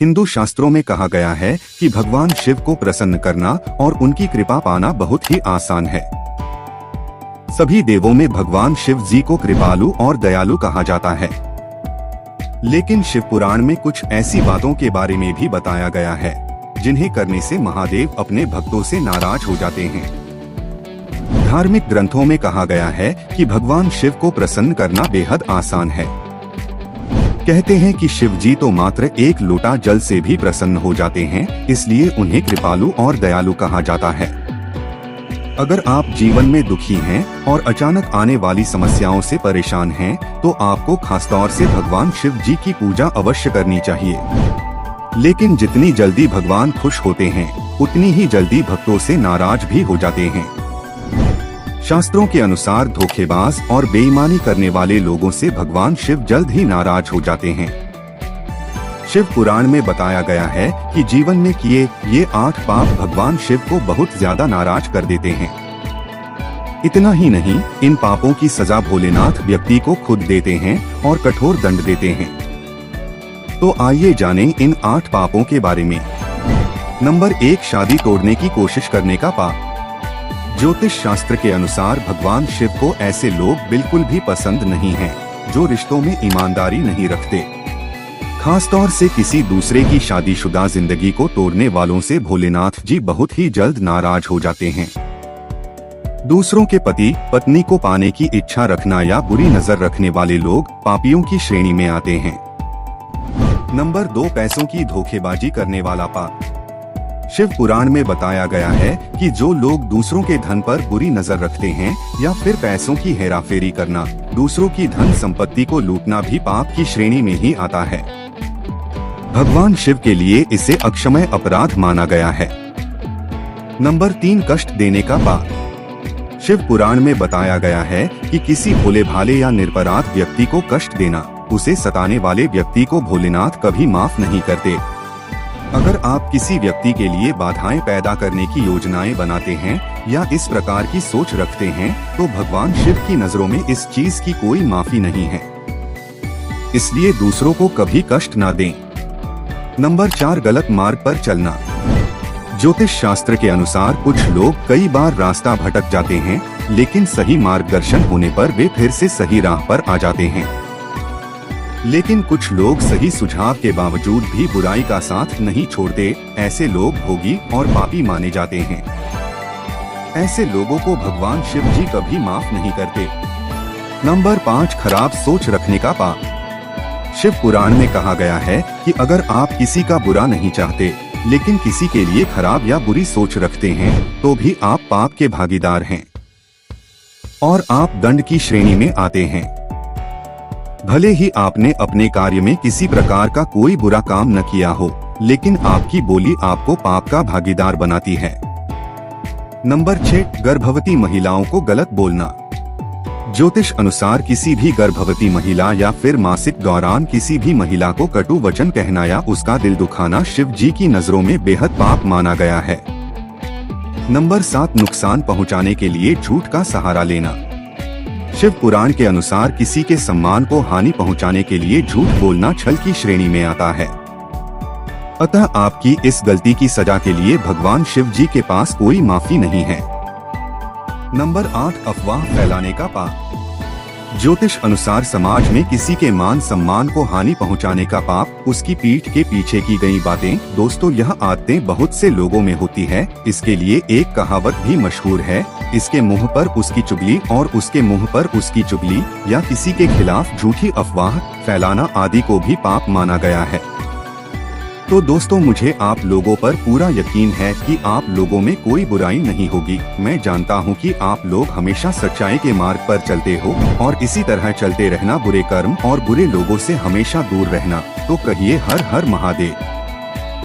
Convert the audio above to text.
हिंदू शास्त्रों में कहा गया है कि भगवान शिव को प्रसन्न करना और उनकी कृपा पाना बहुत ही आसान है। सभी देवों में भगवान शिव जी को कृपालु और दयालु कहा जाता है। लेकिन शिव पुराण में कुछ ऐसी बातों के बारे में भी बताया गया है जिन्हें करने से महादेव अपने भक्तों से नाराज हो जाते हैं। धार्मिक ग्रंथों में कहा गया है कि भगवान शिव को प्रसन्न करना बेहद आसान है। कहते हैं कि शिव जी तो मात्र एक लोटा जल से भी प्रसन्न हो जाते हैं, इसलिए उन्हें कृपालु और दयालु कहा जाता है। अगर आप जीवन में दुखी हैं और अचानक आने वाली समस्याओं से परेशान हैं, तो आपको खासतौर से भगवान शिव जी की पूजा अवश्य करनी चाहिए। लेकिन जितनी जल्दी भगवान खुश होते हैं, उतनी ही जल्दी भक्तों से नाराज भी हो जाते हैं। शास्त्रों के अनुसार धोखेबाज और बेईमानी करने वाले लोगों से भगवान शिव जल्द ही नाराज हो जाते हैं। शिव पुराण में बताया गया है कि जीवन में किए ये 8 पाप भगवान शिव को बहुत ज्यादा नाराज कर देते हैं। इतना ही नहीं, इन पापों की सजा भोलेनाथ व्यक्ति को खुद देते हैं और कठोर दंड देते हैं। तो आइए जानें इन 8 पापों के बारे में। नंबर 1, शादी तोड़ने की कोशिश करने का पाप। ज्योतिष शास्त्र के अनुसार भगवान शिव को ऐसे लोग बिल्कुल भी पसंद नहीं हैं, जो रिश्तों में ईमानदारी नहीं रखते। खासतौर से किसी दूसरे की शादीशुदा जिंदगी को तोड़ने वालों से भोलेनाथ जी बहुत ही जल्द नाराज हो जाते हैं। दूसरों के पति पत्नी को पाने की इच्छा रखना या बुरी नजर रखने वाले लोग पापियों की श्रेणी में आते हैं। नंबर 2, पैसों की धोखेबाजी करने वाला पाप। शिव पुराण में बताया गया है कि जो लोग दूसरों के धन पर बुरी नजर रखते हैं या फिर पैसों की हेराफेरी करना, दूसरों की धन संपत्ति को लूटना भी पाप की श्रेणी में ही आता है। भगवान शिव के लिए इसे अक्षम्य अपराध माना गया है। नंबर 3, कष्ट देने का पाप। शिव पुराण में बताया गया है कि किसी भोले भाले या निरपराध व्यक्ति को कष्ट देना, उसे सताने वाले व्यक्ति को भोलेनाथ कभी माफ नहीं करते। अगर आप किसी व्यक्ति के लिए बाधाएं पैदा करने की योजनाएं बनाते हैं या इस प्रकार की सोच रखते हैं, तो भगवान शिव की नजरों में इस चीज की कोई माफी नहीं है। इसलिए दूसरों को कभी कष्ट ना दें। नंबर 4, गलत मार्ग पर चलना। ज्योतिष शास्त्र के अनुसार कुछ लोग कई बार रास्ता भटक जाते हैं, लेकिन सही मार्गदर्शन होने पर वे फिर से सही राह पर आ जाते हैं। लेकिन कुछ लोग सही सुझाव के बावजूद भी बुराई का साथ नहीं छोड़ते। ऐसे लोग भोगी और पापी माने जाते हैं। ऐसे लोगों को भगवान शिव जी कभी माफ नहीं करते। नंबर 5, खराब सोच रखने का पाप। शिव पुराण में कहा गया है कि अगर आप किसी का बुरा नहीं चाहते, लेकिन किसी के लिए खराब या बुरी सोच रखते हैं, तो भी आप पाप के भागीदार हैं और आप दंड की श्रेणी में आते हैं। भले ही आपने अपने कार्य में किसी प्रकार का कोई बुरा काम न किया हो, लेकिन आपकी बोली आपको पाप का भागीदार बनाती है। नंबर 6, गर्भवती महिलाओं को गलत बोलना। ज्योतिष अनुसार किसी भी गर्भवती महिला या फिर मासिक दौरान किसी भी महिला को कटु वचन कहना या उसका दिल दुखाना शिव जी की नजरों में बेहद पाप माना गया है। नंबर 7, नुकसान पहुंचाने के लिए झूठ का सहारा लेना। शिव पुराण के अनुसार किसी के सम्मान को हानि पहुंचाने के लिए झूठ बोलना छल की श्रेणी में आता है। अतः आपकी इस गलती की सजा के लिए भगवान शिव जी के पास कोई माफी नहीं है। नंबर 8, अफवाह फैलाने का पाप। ज्योतिष अनुसार समाज में किसी के मान सम्मान को हानि पहुंचाने का पाप, उसकी पीठ के पीछे की गई बातें। दोस्तों, यह आदतें बहुत से लोगों में होती है। इसके लिए एक कहावत भी मशहूर है, इसके मुंह पर उसकी चुगली और उसके मुंह पर उसकी चुगली, या किसी के खिलाफ झूठी अफवाह फैलाना आदि को भी पाप माना गया है। तो दोस्तों, मुझे आप लोगों पर पूरा यकीन है कि आप लोगों में कोई बुराई नहीं होगी। मैं जानता हूं कि आप लोग हमेशा सच्चाई के मार्ग पर चलते हो और इसी तरह चलते रहना, बुरे कर्म और बुरे लोगों से हमेशा दूर रहना। तो कहिए हर हर महादेव।